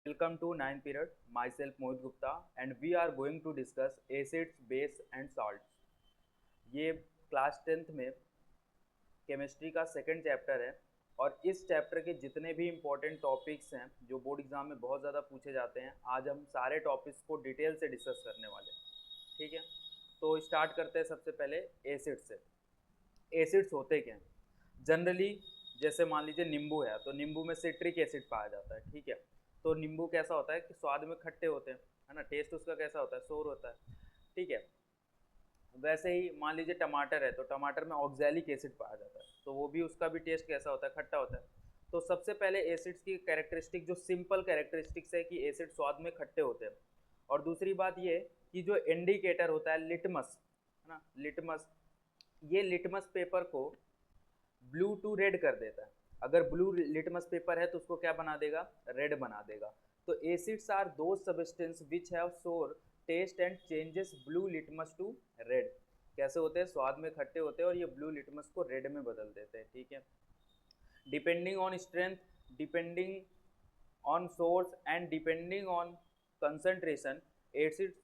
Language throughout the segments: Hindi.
Welcome to 9th period. Myself Mohit Gupta and we are going to discuss acids, base and salts. ये क्लास 10th में केमिस्ट्री का सेकंड चैप्टर है और इस चैप्टर के जितने भी इम्पोर्टेंट टॉपिक्स हैं जो बोर्ड एग्जाम में बहुत ज़्यादा पूछे जाते हैं, आज हम सारे टॉपिक्स को डिटेल से डिस्कस करने वाले हैं। ठीक है, तो स्टार्ट करते हैं सबसे पहले एसिड्स से। एसिड्स होते क्या हैं जनरली? जैसे मान लीजिए नींबू है तो नींबू में सिट्रिक एसिड पाया जाता है। ठीक है, तो नींबू कैसा होता है कि स्वाद में खट्टे होते हैं, है ना, टेस्ट उसका कैसा होता है, सोर होता है। ठीक है, वैसे ही मान लीजिए टमाटर है तो टमाटर में ऑक्जेलिक एसिड पाया जाता है, तो वो भी उसका भी टेस्ट कैसा होता है, खट्टा होता है। तो सबसे पहले एसिड्स की कैरेक्टरिस्टिक जो सिंपल कैरेक्टरिस्टिक्स है कि एसिड स्वाद में खट्टे होते हैं। और दूसरी बात ये कि जो इंडिकेटर होता है लिटमस, है ना, लिटमस, ये लिटमस पेपर को ब्लू टू रेड कर देता है। अगर ब्लू लिटमस पेपर है तो उसको क्या बना देगा, रेड बना देगा। तो acids are those substance which have sour taste and changes blue litmus to red. कैसे होते हैं, स्वाद में खट्टे होते हैं और ये ब्लू लिटमस को रेड में बदल देते हैं। ठीक है, depending on strength, depending on source and depending on concentration, acids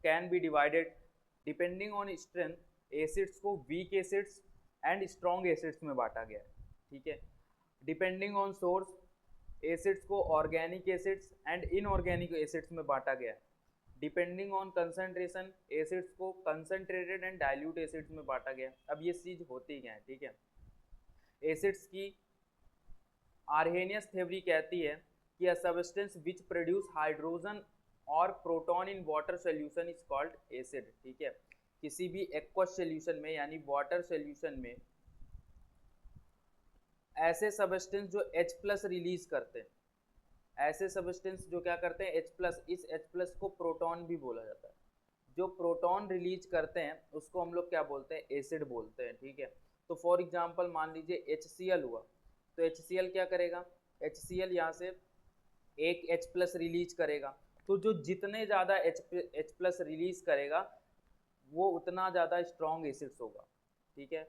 can be divided. Depending on strength acids को weak acids and strong acids में बांटा गया है। ठीक है, डिपेंडिंग ऑन सोर्स एसिड्स को organic acids and inorganic acids में बांटा गया है। डिपेंडिंग ऑन कंसंट्रेशन एसिड्स को कंसंट्रेटेड एंड डाइल्यूट एसिड्स में बांटा गया। अब ये चीज होती क्या है? ठीक है, एसिड्स की आर्हेनियस थ्योरी कहती है कि a substance which produce hydrogen और proton in water solution is called acid. ठीक है, किसी भी एक्वस सोल्यूशन में यानी वाटर सोल्यूशन में ऐसे सब्सटेंस जो H प्लस रिलीज करते हैं, ऐसे सब्सटेंस जो क्या करते हैं, H प्लस, इस H प्लस को प्रोटॉन भी बोला जाता है। जो प्रोटॉन रिलीज करते हैं उसको हम लोग क्या बोलते हैं, एसिड बोलते हैं। ठीक है, तो फॉर एग्जांपल मान लीजिए HCl हुआ, तो HCl क्या करेगा, HCl यहाँ से एक H प्लस रिलीज करेगा। तो जो जितने ज़्यादा H प्लस रिलीज करेगा वो उतना ज़्यादा स्ट्रॉन्ग एसिड्स होगा। ठीक है,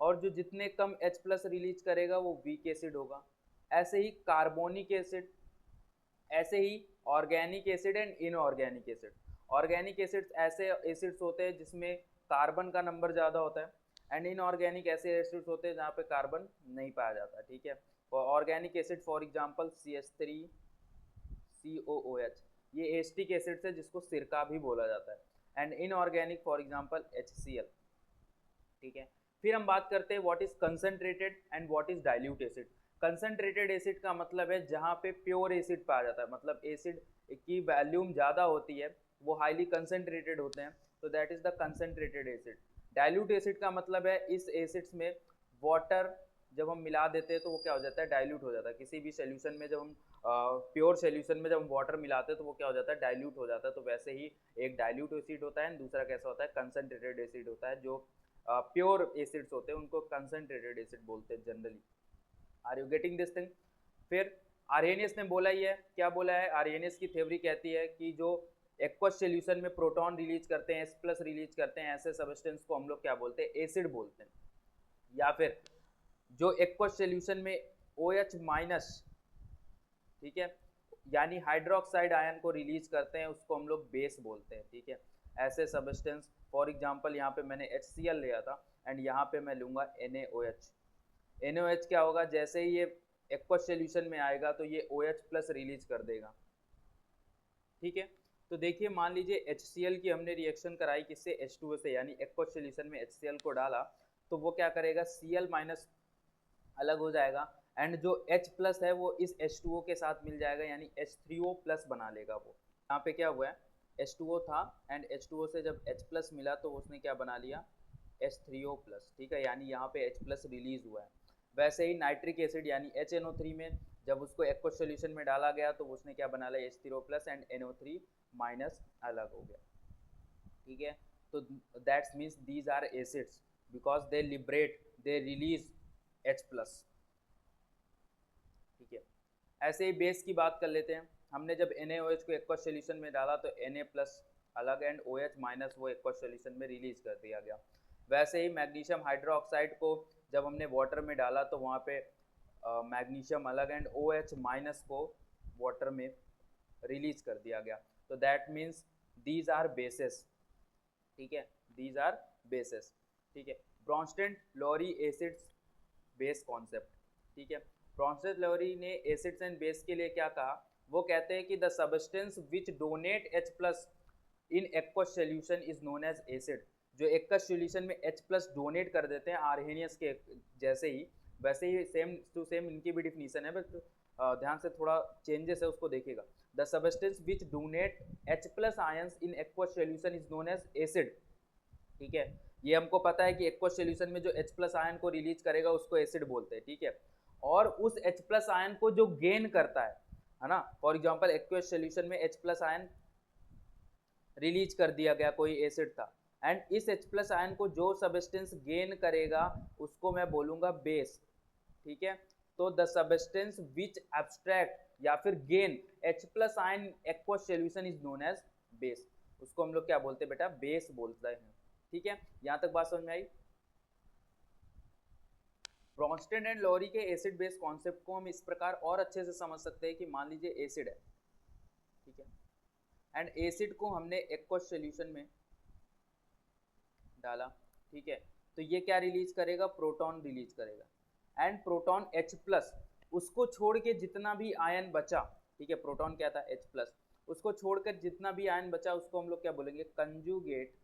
और जो जितने कम H प्लस रिलीज करेगा वो वीक एसिड होगा। ऐसे ही कार्बोनिक एसिड, ऐसे ही organic acid and inorganic acid. Organic acids ऐसे एसिड्स होते हैं जिसमें कार्बन का नंबर ज़्यादा होता है एंड इनऑर्गेनिक ऐसे एसिड्स होते हैं जहाँ पे कार्बन नहीं पाया जाता। ठीक है, organic acid for example CH3 COOH, ये एस्टिक एसिड्स है जिसको सिरका भी बोला जाता है। And inorganic for example HCl। ठीक है, फिर हम बात करते हैं what is concentrated and what is dilute acid. Concentrated acid का मतलब है जहाँ पे प्योर एसिड पाया जाता है, मतलब एसिड की वैल्यूम ज़्यादा होती है, वो हाईली कंसंट्रेटेड होते हैं, तो that is the concentrated acid. Dilute acid का मतलब है इस एसिड्स में वाटर जब हम मिला देते हैं तो वो क्या हो जाता है, डाइल्यूट हो जाता है। किसी भी सोल्यूशन में जब हम प्योर सोल्यूशन में जब हम वाटर मिलाते हैं तो वो क्या हो जाता है, डाइल्यूट हो जाता है। तो वैसे ही एक डाइल्यूट एसिड होता है, दूसरा कैसा होता है, कंसंट्रेटेड एसिड होता है। जो प्योर एसिड्स होते हैं उनको कंसंट्रेटेड एसिड बोलते हैं generally. Are you getting this thing? फिर आर्हेनियस ने बोला ही है, क्या बोला है, आर्हेनियस की थ्योरी कहती है कि जो एक्वस सोल्यूशन में प्रोटॉन रिलीज करते हैं, H प्लस रिलीज करते हैं, ऐसे सब्सटेंस को हम लोग क्या बोलते हैं, एसिड बोलते हैं। या फिर जो एक्वस सोल्यूशन में OH माइनस, ठीक है, यानी हाइड्रोक्साइड आयन को रिलीज करते हैं उसको हम लोग बेस बोलते हैं। ठीक है, ऐसे सब्सटेंस फॉर एग्जांपल यहाँ पे मैंने HCl लिया था एंड यहाँ पे मैं लूँगा NaOH। NaOH क्या होगा, जैसे ही ये एक्वस सोल्यूशन में आएगा तो ये OH प्लस रिलीज कर देगा। ठीक है, तो देखिए मान लीजिए HCl की हमने रिएक्शन कराई किससे, H2O से, यानी एक्वस सोल्यूशन में HCl को डाला तो वो क्या करेगा, Cl माइनस अलग हो जाएगा एंड जो H प्लस है वो इस H2O के साथ मिल जाएगा यानी H3O प्लस बना लेगा वो। यहाँ पे क्या हुआ है, H2O था एंड H2O से जब H प्लस मिला तो उसने क्या बना लिया, H3O प्लस। ठीक है, यानी यहाँ पे H प्लस रिलीज हुआ है। वैसे ही नाइट्रिक एसिड यानी HNO3 में जब उसको एक्वस सोल्यूशन में डाला गया तो उसने क्या बना लिया, H3O plus and NO3 minus अलग हो गया। ठीक है, तो that's means these are acids because they liberate, they release H plus. ठीक है, ऐसे ही बेस की बात कर लेते हैं। हमने जब NaOH को एक्वस सोल्यूशन में डाला तो Na प्लस अलग एंड OH माइनस वो एक्वस सोल्यूशन में रिलीज कर दिया गया। वैसे ही मैग्नीशियम हाइड्रोक्साइड को जब हमने वाटर में डाला तो वहाँ पे मैग्नीशियम अलग एंड OH माइनस को वाटर में रिलीज कर दिया गया। तो that means these are bases, ठीक है, दीज आर बेसेस, ठीक है। Bronsted Lowry acids base concept, ठीक है। ब्रॉन्स्टेड लोरी ने एसिड्स एंड बेस के लिए क्या कहा, वो कहते हैं कि the substance which donate H plus in aqueous solution is known as acid. जो एक्वस सोल्यूशन में H प्लस डोनेट कर देते हैं आर्हेनियस के जैसे ही, वैसे ही सेम टू सेम इनकी भी डिफिनीशन है, बट ध्यान से थोड़ा चेंजेस है उसको देखिएगा। The substance which donate H plus ions in aqueous solution is known as acid, ठीक है। ये हमको पता है कि एक्वस सोल्यूशन में जो H प्लस आयन को रिलीज करेगा उसको एसिड बोलते हैं, ठीक है। और उस H प्लस आयन को जो गेन करता है ना, फॉर एग्जांपल एक्वस सोल्यूशन में H प्लस आयन रिलीज कर दिया गया, कोई एसिड था, एंड इस H प्लस आयन को जो सबस्टेंस गेन करेगा उसको मैं बोलूंगा बेस, ठीक है। तो द सबस्टेंस विच एब्स्ट्रैक्ट या फिर gain H plus ion aqueous solution is known as base, उसको हम लोग क्या बोलते हैं बेटा, बेस बोलते हैं, ठीक है। यहां तक बात समझ में आई। ब्रॉन्स्टेड एंड लोरी के एसिड बेस कॉन्सेप्ट को हम इस प्रकार और अच्छे से समझ सकते हैं कि मान लीजिए एसिड है, ठीक है, एंड एसिड को हमने एक्वस सॉल्यूशन में डाला, ठीक है। तो ये क्या रिलीज करेगा, प्रोटॉन रिलीज करेगा, एंड प्रोटॉन H प्लस उसको छोड़ के जितना भी आयन बचा, ठीक है, प्रोटॉन क्या था H प्लस, उसको छोड़कर जितना भी आयन बचा उसको हम लोग क्या बोलेंगे, कंजुगेट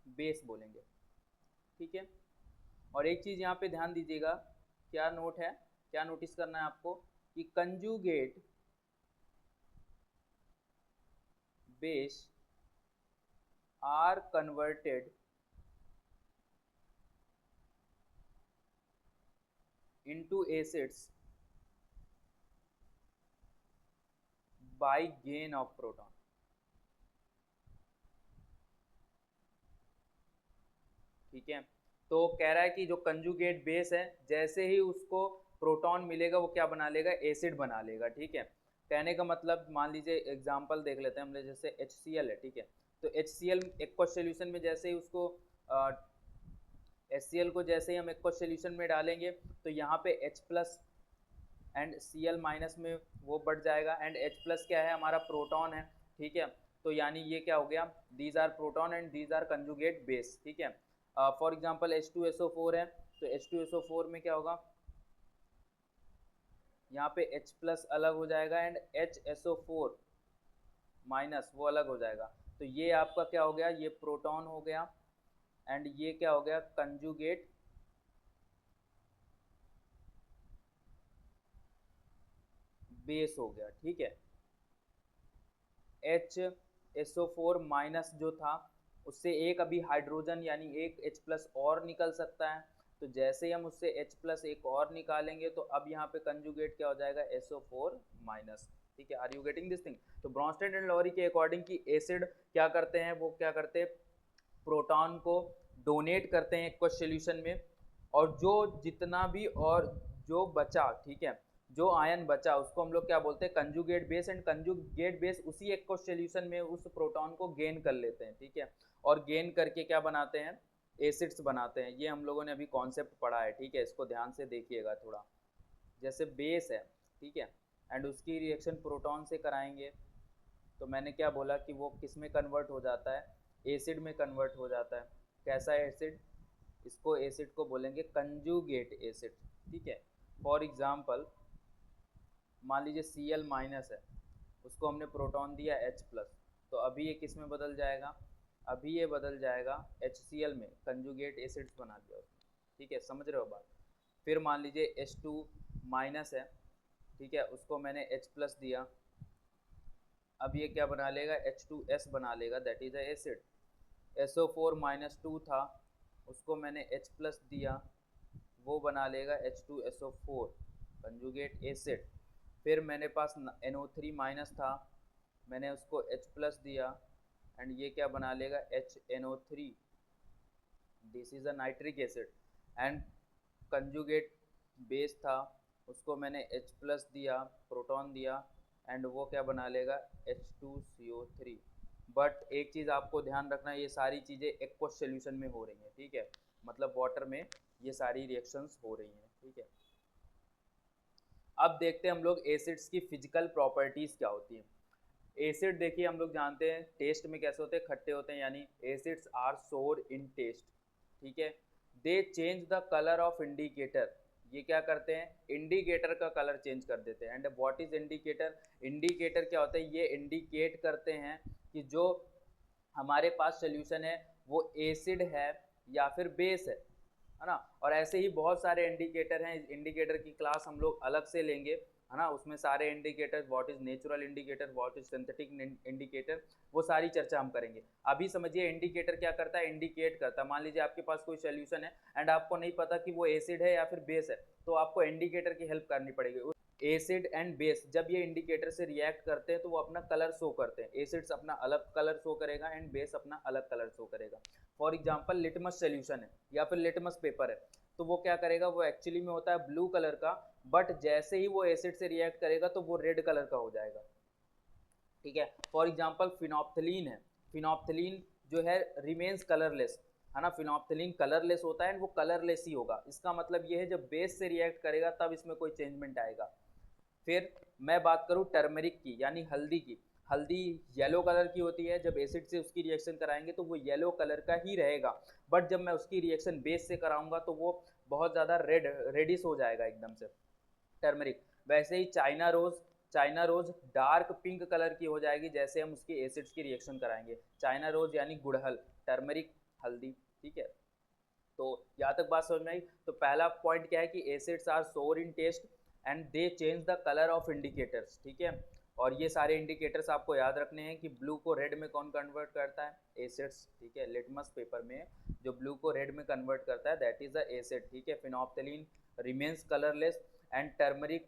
बेस बोलेंगे, ठीक है। और एक चीज यहाँ पे ध्यान दीजिएगा, क्या नोट है, क्या नोटिस करना है आपको, कि conjugate base are converted into acids by gain of proton, ठीक है। तो कह रहा है कि जो कंजुगेट बेस है जैसे ही उसको प्रोटॉन मिलेगा वो क्या बना लेगा, एसिड बना लेगा, ठीक है। कहने का मतलब मान लीजिए एग्जांपल देख लेते हैं हम, जैसे HCl है, ठीक है। तो HCl एक्वस सॉल्यूशन में जैसे ही उसको HCl को जैसे ही हम एक्वस सॉल्यूशन में डालेंगे तो यहाँ पे H plus and Cl minus में वो बढ़ जाएगा, एंड H प्लस क्या है, हमारा प्रोटॉन है, ठीक है। तो यानी ये क्या हो गया, these are proton and these are conjugate base, ठीक है। फॉर एग्जांपल H2SO4 है, तो H2SO4 में क्या होगा, यहाँ पे H प्लस अलग हो जाएगा एंड HSO4 माइनस वो अलग हो जाएगा। तो ये आपका क्या हो गया, ये प्रोटॉन हो गया, एंड ये क्या हो गया, कंजुगेट बेस हो गया, ठीक है। HSO4 माइनस जो था उससे एक अभी हाइड्रोजन यानी एक H प्लस और निकल सकता है, तो जैसे ही हम उससे H प्लस एक और निकालेंगे तो अब यहाँ पे कंजुगेट क्या हो जाएगा, SO4 माइनस, ठीक है। Are you getting this thing. तो ब्रॉन्स्टेड एंड लोरी के अकॉर्डिंग की एसिड क्या करते हैं, वो क्या करते हैं, प्रोटॉन को डोनेट करते हैं एक्वस सॉल्यूशन में, और जो जितना भी और जो बचा, ठीक है, जो आयन बचा उसको हम लोग क्या बोलते हैं, conjugate base, and conjugate base उसी एक्वस सॉल्यूशन में उस प्रोटॉन को गेन कर लेते हैं, ठीक है। और गेन करके क्या बनाते हैं, एसिड्स बनाते हैं। ये हम लोगों ने अभी कॉन्सेप्ट पढ़ा है, ठीक है, इसको ध्यान से देखिएगा थोड़ा। जैसे बेस है, ठीक है, एंड उसकी रिएक्शन प्रोटॉन से कराएंगे, तो मैंने क्या बोला कि वो किस में कन्वर्ट हो जाता है, एसिड में कन्वर्ट हो जाता है। कैसा एसिड, इसको एसिड को बोलेंगे कंजुगेट एसिड, ठीक है। फॉर एग्जांपल मान लीजिए Cl माइनस है, उसको हमने प्रोटॉन दिया H प्लस, तो अभी ये किस में बदल जाएगा, अभी ये बदल जाएगा HCl में, कंजुगेट एसिड्स बना दिया उसने, ठीक है, समझ रहे हो बात। फिर मान लीजिए H2 माइनस है, ठीक है, उसको मैंने H प्लस दिया, अब ये क्या बना लेगा, H2S बना लेगा, that is a acid. SO4 minus 2 था, उसको मैंने H प्लस दिया, वो बना लेगा H2SO4 कंजुगेट एसिड। फिर मेरे पास NO3 माइनस था, मैंने उसको H प्लस दिया, एंड ये क्या बना लेगा, HNO3, this is a nitric acid. And conjugate base था, उसको मैंने H प्लस दिया, प्रोटॉन दिया, एंड वो क्या बना लेगा, H2CO3। बट एक चीज़ आपको ध्यान रखना है, ये सारी चीज़ें एक्वस सॉल्यूशन में हो रही हैं, ठीक है, मतलब वाटर में ये सारी रिएक्शंस हो रही हैं, ठीक है। अब देखते हैं हम लोग एसिड्स की फिजिकल प्रॉपर्टीज क्या होती है। एसिड देखिए हम लोग जानते हैं टेस्ट में कैसे होते हैं, खट्टे होते हैं, यानी acids are sour in test, ठीक है। दे change the colour of indicator, ये क्या करते हैं, इंडिकेटर का कलर चेंज कर देते हैं। And what is indicator, indicator क्या होता है, ये इंडिकेट करते हैं कि जो हमारे पास सोल्यूशन है वो एसिड है या फिर बेस है ना। और ऐसे ही बहुत सारे इंडिकेटर हैं, इंडिकेटर की क्लास हम लोग अलग से लेंगे, है ना। उसमें सारे indicator, what is natural indicator, what is synthetic indicator, वो सारी चर्चा हम करेंगे। अभी समझिए इंडिकेटर क्या करता है, इंडिकेट करता है। मान लीजिए आपके पास कोई सोल्यूशन है एंड आपको नहीं पता कि वो एसिड है या फिर बेस है, तो आपको इंडिकेटर की हेल्प करनी पड़ेगी। एसिड एंड बेस जब ये इंडिकेटर से रिएक्ट करते हैं तो वो अपना कलर शो करते हैं। एसिड्स अपना अलग कलर शो करेगा एंड बेस अपना अलग कलर शो करेगा। फॉर एग्जांपल लिटमस सोल्यूशन है या फिर लिटमस पेपर है, तो वो क्या करेगा, वो एक्चुअली में होता है ब्लू कलर का, बट जैसे ही वो एसिड से रिएक्ट करेगा तो वो रेड कलर का हो जाएगा, ठीक है। फॉर एग्जांपल फिनोप्थलीन है, फिनोप्थलीन जो है रिमेन्स कलरलेस, है ना। फिनोप्थलीन कलरलेस होता है, वो कलरलेस ही होगा। इसका मतलब ये है जब बेस से रिएक्ट करेगा तब इसमें कोई चेंजमेंट आएगा। फिर मैं बात करूँ टर्मरिक की, यानी हल्दी की। हल्दी येलो कलर की होती है, जब एसिड से उसकी रिएक्शन कराएंगे तो वो येलो कलर का ही रहेगा, बट जब मैं उसकी रिएक्शन बेस से कराऊंगा तो वो बहुत ज़्यादा रेडिश हो जाएगा एकदम से, टर्मरिक। वैसे ही China rose, China rose dark pink colour की हो जाएगी जैसे हम उसकी एसिड्स की रिएक्शन कराएंगे। चाइना रोज यानी गुड़हल, टर्मरिक हल्दी, ठीक है। तो यहाँ तक बात समझ में आई। तो पहला पॉइंट क्या है कि acids are sour in taste and they change the colour of indicators, ठीक है। और ये सारे इंडिकेटर्स आपको याद रखने हैं कि ब्लू को रेड में कौन कन्वर्ट करता है, एसिड्स, ठीक है। लिटमस पेपर में जो ब्लू को रेड में कन्वर्ट करता है दैट इज द एसिड, ठीक है। Phenolphthalein remains colourless and turmeric,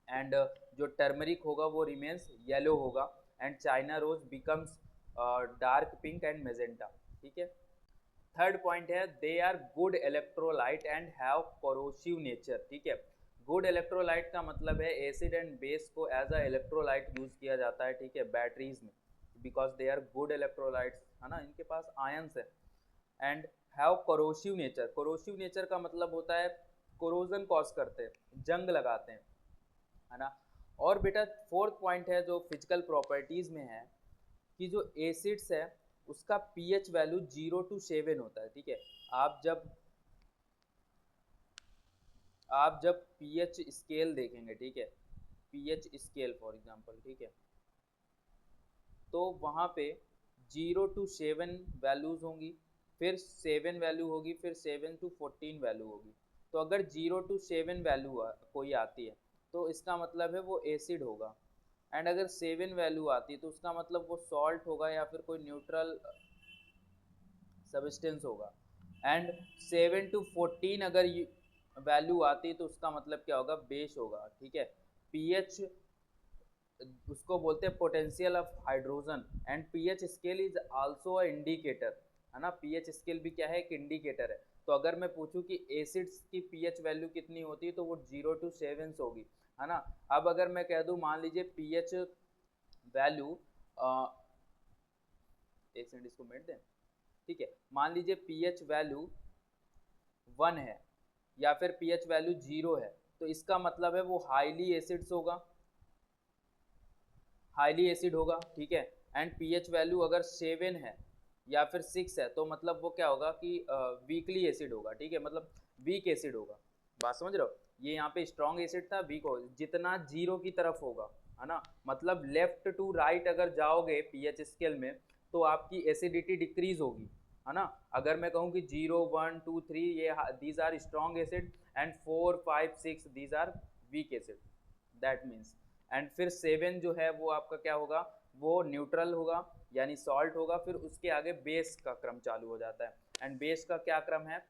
and जो टर्मरिक होगा वो रिमेन्स येलो होगा and China rose becomes dark pink and magenta, ठीक है। थर्ड पॉइंट है they are good electrolyte and have corrosive nature, ठीक है। गुड इलेक्ट्रोलाइट का मतलब है एसिड एंड बेस को एज अ इलेक्ट्रोलाइट यूज किया जाता है, ठीक है, बैटरीज में, because they are good electrolytes, है ना, इनके पास आयंस है। And have corrosive nature, corrosive nature का मतलब होता है कोरोजन कॉज करते हैं, जंग लगाते हैं, है ना। और बेटा फोर्थ पॉइंट है जो फिजिकल प्रॉपर्टीज में है कि जो एसिड्स है उसका पीएच वैल्यू 0 to 7 होता है, ठीक है। आप जब आप जब पीएच स्केल देखेंगे, ठीक है, पीएच स्केल फॉर एग्जांपल, ठीक है, तो वहाँ पे 0 to 7 वैल्यूज होंगी, फिर 7 वैल्यू होगी, फिर 7 to 14 वैल्यू होगी। तो अगर 0 to 7 वैल्यू कोई आती है तो इसका मतलब है वो एसिड होगा, एंड अगर 7 वैल्यू आती है तो उसका मतलब वो सॉल्ट होगा या फिर कोई न्यूट्रल सब्सटेंस होगा। एंड 7 to 14 अगर वैल्यू आती है तो उसका मतलब क्या होगा, बेस होगा, ठीक है। पीएच उसको बोलते हैं potential of hydrogen, and pH scale is also a indicator, है ना। पीएच स्केल भी क्या है, एक इंडिकेटर है। तो अगर मैं पूछूं कि एसिड्स की पीएच वैल्यू कितनी होती है तो वो 0 to 7 होगी, है ना। अब अगर मैं कह दूं मान लीजिए पीएच वैल्यू, एक सेकंड इसको मिट दें, ठीक है, मान लीजिए पीएच वैल्यू 1 है या फिर पीएच वैल्यू 0 है, तो इसका मतलब है वो हाईली एसिड्स होगा, हाईली एसिड होगा, ठीक है। एंड पीएच वैल्यू अगर 7 है या फिर 6 है तो मतलब वो क्या होगा कि वीकली एसिड होगा, ठीक है, मतलब वीक एसिड होगा। बात समझ रहे हो, ये यहाँ पे स्ट्रॉन्ग एसिड था, वीक हो जितना 0 की तरफ होगा, है ना, मतलब लेफ्ट टू राइट अगर जाओगे पीएच स्केल में तो आपकी एसिडिटी डिक्रीज होगी, है ना। अगर मैं कहूँ कि 0 1 2 3 ये these are strong acid and 4 5 6 these are weak acid, that means. And फिर 7 जो है वो आपका क्या होगा, वो न्यूट्रल होगा यानी सॉल्ट होगा, फिर उसके आगे बेस का क्रम चालू हो जाता है। एंड बेस का क्या क्रम है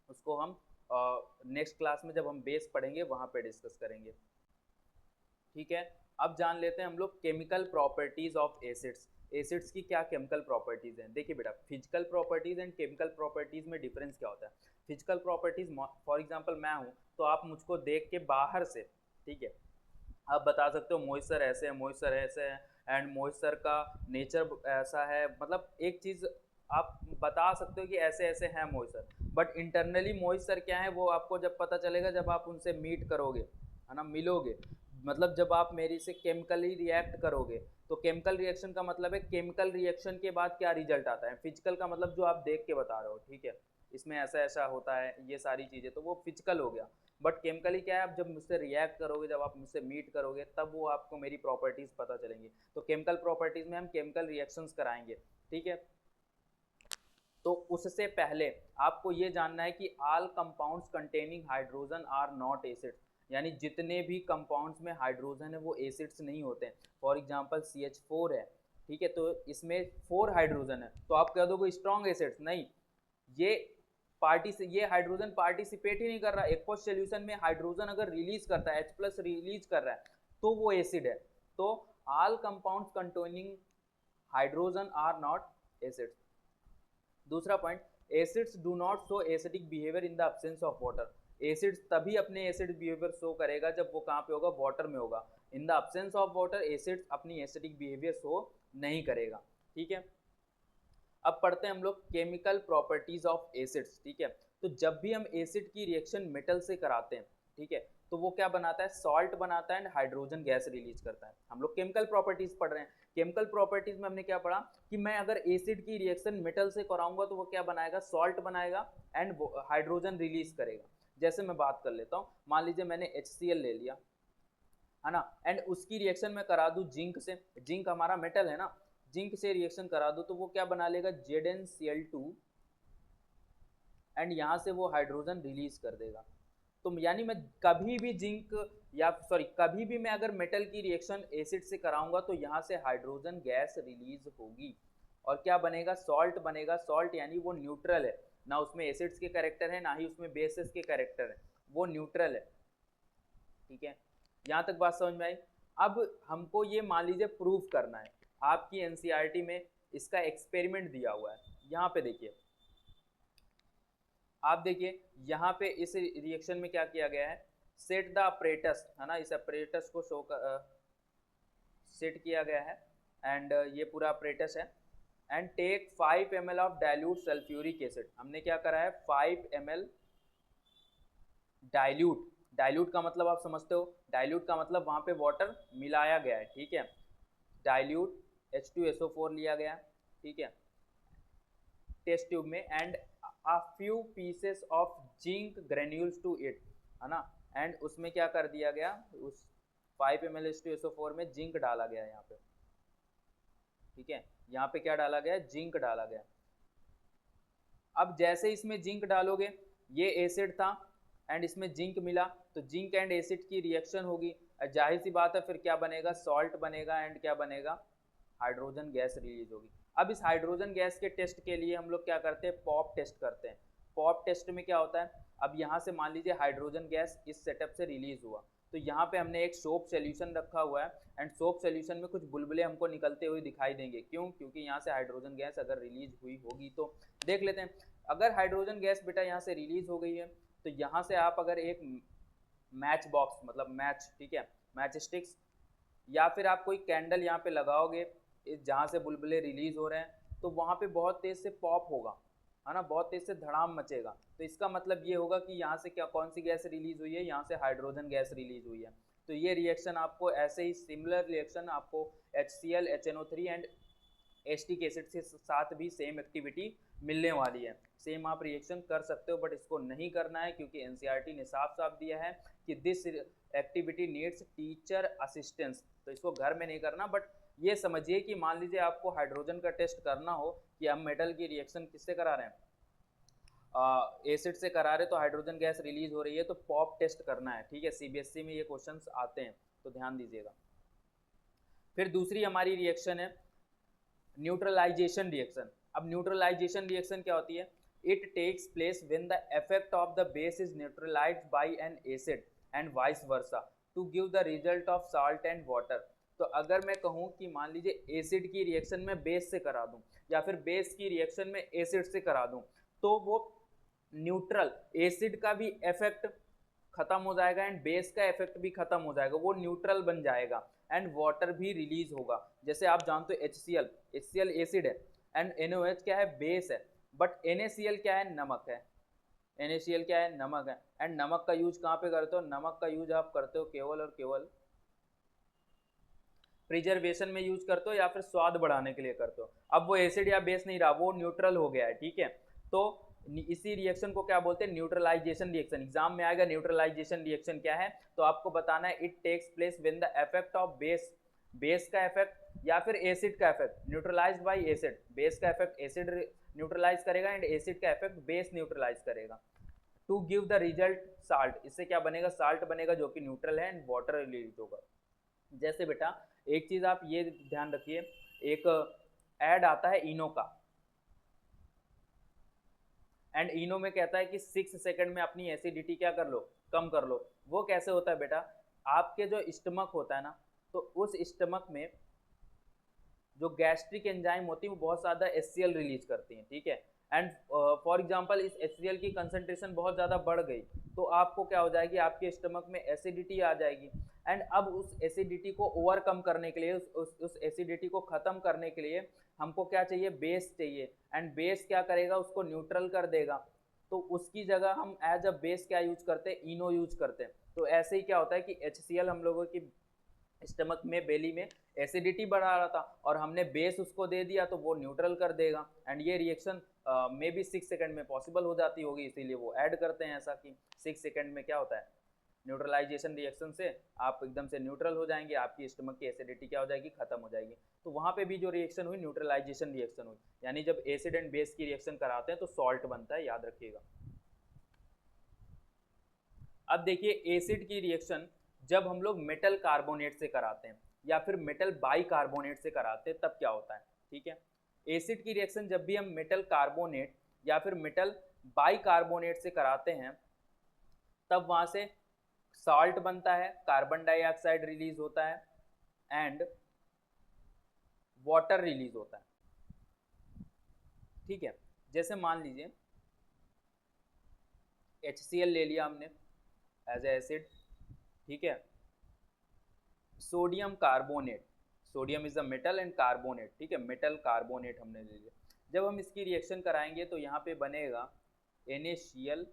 उसको हम नेक्स्ट क्लास में जब हम बेस पढ़ेंगे वहाँ पे डिस्कस करेंगे, ठीक है। अब जान लेते हैं हम लोग chemical properties of acids. Acids की क्या केमिकल प्रॉपर्टीज हैं, देखिए बेटा physical properties and chemical properties में डिफरेंस क्या होता है। फिजिकल प्रॉपर्टीज फॉर एग्जांपल मैं हूँ तो आप मुझको देख के बाहर से, ठीक है, आप बता सकते हो मॉइस्चर ऐसे है, मॉइस्चर ऐसे है, एंड मॉइस्चर का नेचर ऐसा है, मतलब एक चीज़ आप बता सकते हो कि ऐसे ऐसे है मॉइस्चर, बट इंटरनली मॉइस्चर क्या है वो आपको जब पता चलेगा जब आप उनसे मीट करोगे, है ना, मिलोगे, मतलब जब आप मेरी से केमिकली रिएक्ट करोगे। तो केमिकल रिएक्शन का मतलब है केमिकल रिएक्शन के बाद क्या रिजल्ट आता है, फिजिकल का मतलब जो आप देख के बता रहे हो, ठीक है, इसमें ऐसा ऐसा होता है, ये सारी चीज़ें, तो वो फिजिकल हो गया। बट केमिकली क्या है, आप जब मुझसे रिएक्ट करोगे, जब आप मुझसे मीट करोगे, तब वो आपको मेरी प्रॉपर्टीज़ पता चलेंगी। तो केमिकल प्रॉपर्टीज़ में हम केमिकल रिएक्शंस कराएंगे, ठीक है। तो उससे पहले आपको ये जानना है कि all compounds containing hydrogen are not acids, यानी जितने भी कंपाउंड्स में हाइड्रोजन है वो एसिड्स नहीं होते हैं। फॉर एग्जांपल CH4 है, ठीक है, तो इसमें 4 हाइड्रोजन है, तो आप कह दोगे स्ट्रॉन्ग एसिड्स, नहीं, ये ये हाइड्रोजन पार्टिसिपेट ही नहीं कर रहा। एक्वस सॉल्यूशन में हाइड्रोजन अगर रिलीज करता है, H+ रिलीज कर रहा है, तो वो एसिड है। तो all compounds containing hydrogen are not acids. दूसरा point, acids do not show acidic behaviour in the absence of water. Acids तभी अपने एसिड बिहेवियर शो करेगा जब वो कहाँ पे होगा, वाटर में होगा। इन the absence of water acids अपनी एसिडिक बिहेवियर शो नहीं करेगा, ठीक है। अब पढ़ते हैं हम लोग केमिकल प्रॉपर्टीज ऑफ एसिड्स, ठीक है। तो जब भी हम एसिड की रिएक्शन मेटल से कराते हैं, ठीक है, तो वो क्या बनाता है, सॉल्ट बनाता है एंड हाइड्रोजन गैस रिलीज करता है। हम लोग केमिकल प्रॉपर्टीज पढ़ रहे हैं। केमिकल प्रॉपर्टीज में हमने क्या पढ़ा कि मैं अगर एसिड की रिएक्शन मेटल से कराऊंगा तो वो क्या बनाएगा, सॉल्ट बनाएगा एंड हाइड्रोजन रिलीज करेगा। जैसे मैं बात कर लेता हूँ, मान लीजिए मैंने HCl ले लिया, है ना, एंड उसकी रिएक्शन में करा दूं जिंक से, जिंक हमारा मेटल है ना, जिंक से रिएक्शन करा दो तो वो क्या बना लेगा, ZnCl2, एंड यहाँ से वो हाइड्रोजन रिलीज कर देगा। तो यानी मैं कभी भी जिंक या सॉरी कभी भी मैं अगर मेटल की रिएक्शन एसिड से कराऊंगा तो यहाँ से हाइड्रोजन गैस रिलीज होगी और क्या बनेगा, सॉल्ट बनेगा। सॉल्ट यानी वो न्यूट्रल है, ना उसमें एसिड्स के कैरेक्टर है ना ही उसमें बेसिस के कैरेक्टर है, वो न्यूट्रल है, ठीक है। यहाँ तक बात समझ में आई। अब हमको ये मान लीजिए प्रूव करना है, आपकी एनसीईआरटी में इसका एक्सपेरिमेंट दिया हुआ है। यहाँ पे देखिए, आप देखिए यहाँ पे इस रिएक्शन में क्या किया गया है, सेट द अपरेटस, है ना, इस अपरेटस को शो सेट किया गया है एंड ये पूरा अपरेटस है। And take 5 ml of dilute sulphuric acid, हमने क्या करा है 5 ml डाइल्यूट, डाइल्यूट का मतलब आप समझते हो, डाइल्यूट का मतलब वहां पे वाटर मिलाया गया है, ठीक है, डाइल्यूट H2SO4 लिया गया, ठीक है, टेस्ट ट्यूब में, and a few pieces of zinc granules to it, है ना, एंड उसमें क्या कर दिया गया, उस 5 ml H2SO4 में जिंक डाला गया यहाँ पे, ठीक है, यहाँ पे क्या डाला गया, जिंक डाला गया। अब जैसे इसमें जिंक डालोगे, ये एसिड था एंड इसमें जिंक मिला, तो जिंक एंड एसिड की रिएक्शन होगी, जाहिर सी बात है फिर क्या बनेगा, सॉल्ट बनेगा एंड क्या बनेगा, हाइड्रोजन गैस रिलीज होगी। अब इस हाइड्रोजन गैस के टेस्ट के लिए हम लोग क्या करते हैं, पॉप टेस्ट करते हैं। पॉप टेस्ट में क्या होता है, अब यहाँ से मान लीजिए हाइड्रोजन गैस इस सेटअप से रिलीज हुआ, तो यहाँ पे हमने एक सोप सोल्यूशन रखा हुआ है एंड सोप सोल्यूशन में कुछ बुलबुले हमको निकलते हुए दिखाई देंगे, क्यों, क्योंकि यहाँ से हाइड्रोजन गैस अगर रिलीज हुई होगी। तो देख लेते हैं, अगर हाइड्रोजन गैस बेटा यहाँ से रिलीज हो गई है तो यहाँ से आप अगर एक मैच बॉक्स मतलब मैच, ठीक है, मैच स्टिक्स या फिर आप कोई कैंडल यहाँ पे लगाओगे जहाँ से बुलबुले रिलीज हो रहे हैं, तो वहाँ पे बहुत तेज से पॉप होगा, है ना, बहुत तेज से धड़ाम मचेगा। तो इसका मतलब ये होगा कि यहाँ से क्या कौन सी गैस रिलीज हुई है, यहाँ से हाइड्रोजन गैस रिलीज हुई है। तो ये रिएक्शन आपको ऐसे ही सिमिलर रिएक्शन आपको HCl HNO3 and acetic acid के साथ भी सेम एक्टिविटी मिलने वाली है। सेम आप रिएक्शन कर सकते हो बट इसको नहीं करना है क्योंकि एनसीईआरटी ने साफ साफ दिया है कि this activity needs teacher assistance. तो इसको घर में नहीं करना, बट ये समझिए कि मान लीजिए आपको हाइड्रोजन का टेस्ट करना हो कि हम मेटल की रिएक्शन किससे करा रहे हैं, एसिड से करा रहे, तो हाइड्रोजन गैस रिलीज हो रही है तो पॉप टेस्ट करना है, ठीक है। सीबीएसई में ये क्वेश्चंस आते हैं तो ध्यान दीजिएगा। फिर दूसरी हमारी रिएक्शन है न्यूट्रलाइजेशन रिएक्शन। अब न्यूट्रलाइजेशन रिएक्शन क्या होती है, it takes place when the effect of the base is neutralised by an acid and vice versa to give the result of salt and water. तो अगर मैं कहूँ कि मान लीजिए एसिड की रिएक्शन में बेस से करा दूं या फिर बेस की रिएक्शन में एसिड से करा दूं, तो वो न्यूट्रल, एसिड का भी इफेक्ट खत्म हो जाएगा एंड बेस का इफेक्ट भी खत्म हो जाएगा, वो न्यूट्रल बन जाएगा एंड वाटर भी रिलीज होगा। जैसे आप जानते हो HCl एसिड है एंड NaOH क्या है, बेस है, बट NaCl क्या है, नमक है, NaCl क्या है, नमक है। एंड नमक का यूज कहाँ पे करते हो, नमक का यूज आप करते हो केवल और केवल प्रिजर्वेशन में यूज करते हो या फिर स्वाद बढ़ाने के लिए करते हो। अब वो एसिड या बेस नहीं रहा, वो न्यूट्रल हो गया है, ठीक है। तो इसी रिएक्शन को क्या बोलते हैं, न्यूट्रलाइजेशन रिएक्शन। एग्जाम में आएगा न्यूट्रलाइजेशन रिएक्शन क्या है, तो आपको बताना है it takes place when the effect of base, base का इफेक्ट या फिर एसिड का effect neutralised by acid, base का इफेक्ट एसिड न्यूट्रलाइज करेगा एंड एसिड का इफेक्ट बेस न्यूट्रलाइज करेगा, to give the result salt. इससे क्या बनेगा, साल्ट बनेगा जो कि न्यूट्रल है एंड वाटर रिलीज होगा। जैसे बेटा एक चीज आप ये ध्यान रखिए, एक ऐड आता है इनो का, एंड इनो में कहता है कि 6 सेकंड में अपनी एसिडिटी क्या कर लो, कम कर लो। वो कैसे होता है बेटा, आपके जो स्टमक होता है ना, तो उस स्टमक में जो गैस्ट्रिक एंजाइम होती है वो बहुत ज़्यादा HCl रिलीज करती हैं, ठीक है। एंड फॉर एग्जांपल इस HCl की कंसंट्रेशन बहुत ज़्यादा बढ़ गई तो आपको क्या हो जाएगी, आपके स्टमक में एसिडिटी आ जाएगी। एंड अब उस एसिडिटी को ओवरकम करने के लिए, उस एसिडिटी को ख़त्म करने के लिए हमको क्या चाहिए, बेस चाहिए। एंड बेस क्या करेगा, उसको न्यूट्रल कर देगा। तो उसकी जगह हम एज अ बेस क्या यूज करते हैं, इनो यूज करते हैं। तो ऐसे ही क्या होता है कि HCl हम लोगों की स्टमक में, बेली में एसिडिटी बढ़ा रहा था और हमने बेस उसको दे दिया तो वो न्यूट्रल कर देगा। एंड ये रिएक्शन मे बी 6 सेकंड में पॉसिबल हो जाती होगी, इसीलिए वो ऐड करते हैं ऐसा कि 6 सेकंड में क्या होता है, न्यूट्रलाइजेशन रिएक्शन से आप एकदम से न्यूट्रल हो जाएंगे, आपकी स्टमक की एसिडिटी क्या हो जाएगी, खत्म हो जाएगी। तो वहाँ पे भी जो रिएक्शन हुई न्यूट्रलाइजेशन रिएक्शन हुई, यानी जब एसिड एंड बेस की रिएक्शन कराते हैं तो सॉल्ट बनता है, याद रखिएगा। अब देखिए एसिड की रिएक्शन जब हम लोग मेटल कार्बोनेट से कराते हैं या फिर मेटल बाई कार्बोनेट से कराते हैं तब क्या होता है, ठीक है। एसिड की रिएक्शन जब भी हम मेटल कार्बोनेट या फिर मेटल बाई कार्बोनेट से कराते हैं तब वहां से सॉल्ट बनता है, कार्बन डाइऑक्साइड रिलीज होता है एंड वाटर रिलीज होता है, ठीक है। जैसे मान लीजिए HCl ले लिया हमने एज ए एसिड, ठीक है। Sodium carbonate, sodium is a metal and carbonate, ठीक है, मेटल कार्बोनेट हमने ले लिया। जब हम इसकी रिएक्शन कराएंगे तो यहाँ पे बनेगा NaCl,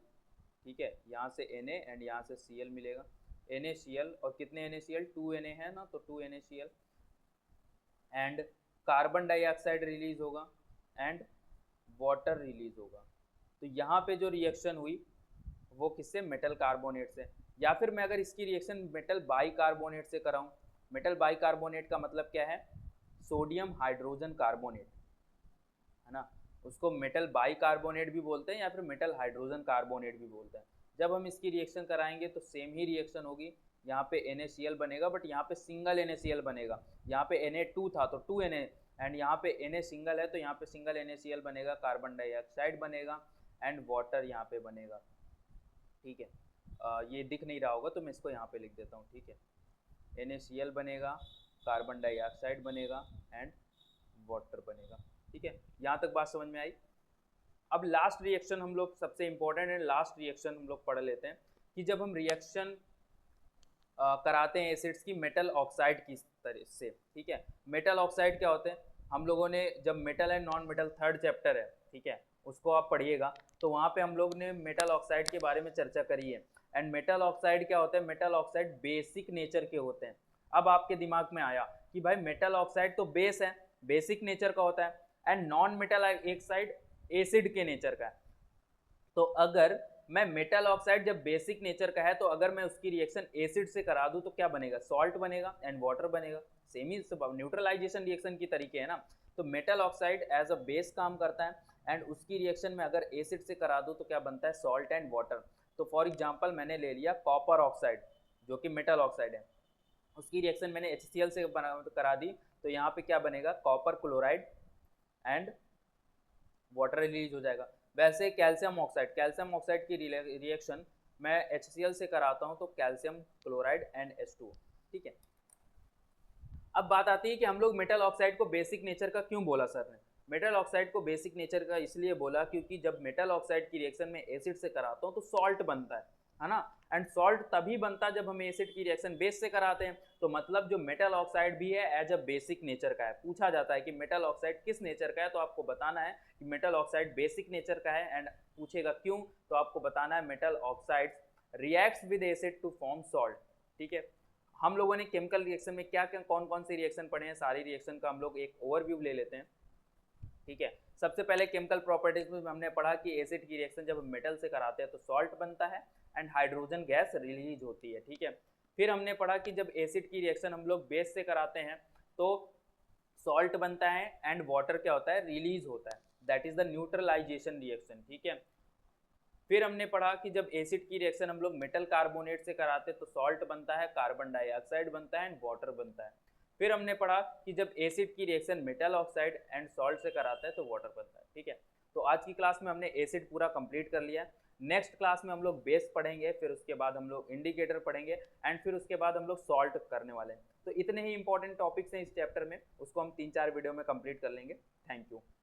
ठीक है, यहाँ से Na एंड यहाँ से Cl मिलेगा, NaCl और कितने NaCl, 2 Na है ना, तो 2 NaCl and carbon dioxide release होगा एंड वाटर रिलीज होगा। तो यहाँ पे जो रिएक्शन हुई वो किससे, मेटल कार्बोनेट से। या फिर मैं अगर इसकी रिएक्शन मेटल बाई कार्बोनेट से कराऊं, मेटल बाई कार्बोनेट का मतलब क्या है, सोडियम हाइड्रोजन कार्बोनेट, है ना, उसको मेटल बाई कार्बोनेट भी बोलते हैं या फिर मेटल हाइड्रोजन कार्बोनेट भी बोलते हैं। जब हम इसकी रिएक्शन कराएंगे तो सेम ही रिएक्शन होगी, यहाँ पे NaCl बनेगा बट यहाँ पे सिंगल NaCl बनेगा, यहाँ पे Na2 था तो 2 Na एंड यहाँ पे Na सिंगल है तो यहाँ पे सिंगल NaCl बनेगा, कार्बन डाइऑक्साइड बनेगा एंड वाटर यहाँ पे बनेगा, ठीक है। ये दिख नहीं रहा होगा तो मैं इसको यहाँ पे लिख देता हूँ, ठीक है। NaCl बनेगा, कार्बन डाइऑक्साइड बनेगा एंड वाटर बनेगा, ठीक है। यहाँ तक बात समझ में आई। अब लास्ट रिएक्शन हम लोग, सबसे इंपॉर्टेंट है लास्ट रिएक्शन हम लोग पढ़ लेते हैं कि जब हम रिएक्शन कराते हैं एसिड्स की मेटल ऑक्साइड की तरह से, ठीक है। मेटल ऑक्साइड क्या होते हैं, हम लोगों ने जब metal and non metal 3rd chapter है, ठीक है, उसको आप पढ़िएगा तो वहाँ पे हम लोग ने मेटल ऑक्साइड के बारे में चर्चा करी है। एंड मेटल ऑक्साइड क्या होते हैं, मेटल ऑक्साइड बेसिक नेचर के होते हैं। अब आपके दिमाग में आया कि भाई मेटल ऑक्साइड तो बेस है, बेसिक नेचर का होता है, एंड नॉन मेटल एक साइड एसिड के नेचर का है। तो अगर मैं मेटल ऑक्साइड जब बेसिक नेचर का है तो अगर मैं उसकी रिएक्शन एसिड से करा दूं तो क्या बनेगा, सॉल्ट बनेगा एंड वाटर बनेगा। सेम ही न्यूट्रलाइजेशन रिएक्शन की तरीके है ना। तो metal oxide as a base काम करता है एंड उसकी रिएक्शन में अगर एसिड से करा दूं तो क्या बनता है, सॉल्ट एंड वाटर। तो फॉर एग्जांपल मैंने ले लिया कॉपर ऑक्साइड जो कि मेटल ऑक्साइड है, उसकी रिएक्शन मैंने HCl से करा दी तो यहाँ पे क्या बनेगा, copper chloride and water release हो जाएगा। वैसे कैल्शियम ऑक्साइड की रिएक्शन मैं HCl से कराता हूँ तो कैल्शियम क्लोराइड एंड H2, ठीक है। अब बात आती है कि हम लोग मेटल ऑक्साइड को बेसिक नेचर का क्यों बोला सर ने। मेटल ऑक्साइड को बेसिक नेचर का इसलिए बोला क्योंकि जब मेटल ऑक्साइड की रिएक्शन में एसिड से कराता हूँ तो सॉल्ट बनता है, है ना। एंड सॉल्ट तभी बनता है जब हम एसिड की रिएक्शन बेस से कराते हैं। तो मतलब जो मेटल ऑक्साइड भी है एज अ बेसिक नेचर का है। पूछा जाता है कि मेटल ऑक्साइड किस नेचर का है, तो आपको बताना है कि मेटल ऑक्साइड बेसिक नेचर का है। एंड पूछेगा क्यों, तो आपको बताना है metal oxide reacts with acid to form salt. ठीक है, हम लोगों ने केमिकल रिएक्शन में क्या क्या कौन कौन से रिएक्शन पढ़े हैं, सारी रिएक्शन का हम लोग एक ओवरव्यू ले लेते हैं। ठीक है, सबसे पहले केमिकल प्रॉपर्टीज में हमने पढ़ा कि एसिड की रिएक्शन जब हम मेटल से कराते हैं तो सॉल्ट बनता है एंड हाइड्रोजन गैस रिलीज होती है। ठीक है, फिर हमने पढ़ा कि जब एसिड की रिएक्शन हम लोग बेस से कराते हैं तो सॉल्ट बनता है एंड वाटर क्या होता है, रिलीज होता है, that is the neutralisation reaction. ठीक है, फिर हमने पढ़ा कि जब एसिड की रिएक्शन हम लोग मेटल कार्बोनेट से कराते हैं तो सॉल्ट बनता है, कार्बन डाइऑक्साइड बनता है एंड वाटर बनता है। फिर हमने पढ़ा कि जब एसिड की reaction metal oxide and salt से कराता है तो वाटर बनता है। ठीक है, तो आज की क्लास में हमने एसिड पूरा कंप्लीट कर लिया। नेक्स्ट क्लास में हम लोग बेस पढ़ेंगे, फिर उसके बाद हम लोग इंडिकेटर पढ़ेंगे एंड फिर उसके बाद हम लोग सॉल्ट करने वाले हैं। तो इतने ही इंपॉर्टेंट टॉपिक्स हैं इस चैप्टर में, उसको हम 3-4 वीडियो में कंप्लीट कर लेंगे। Thank you.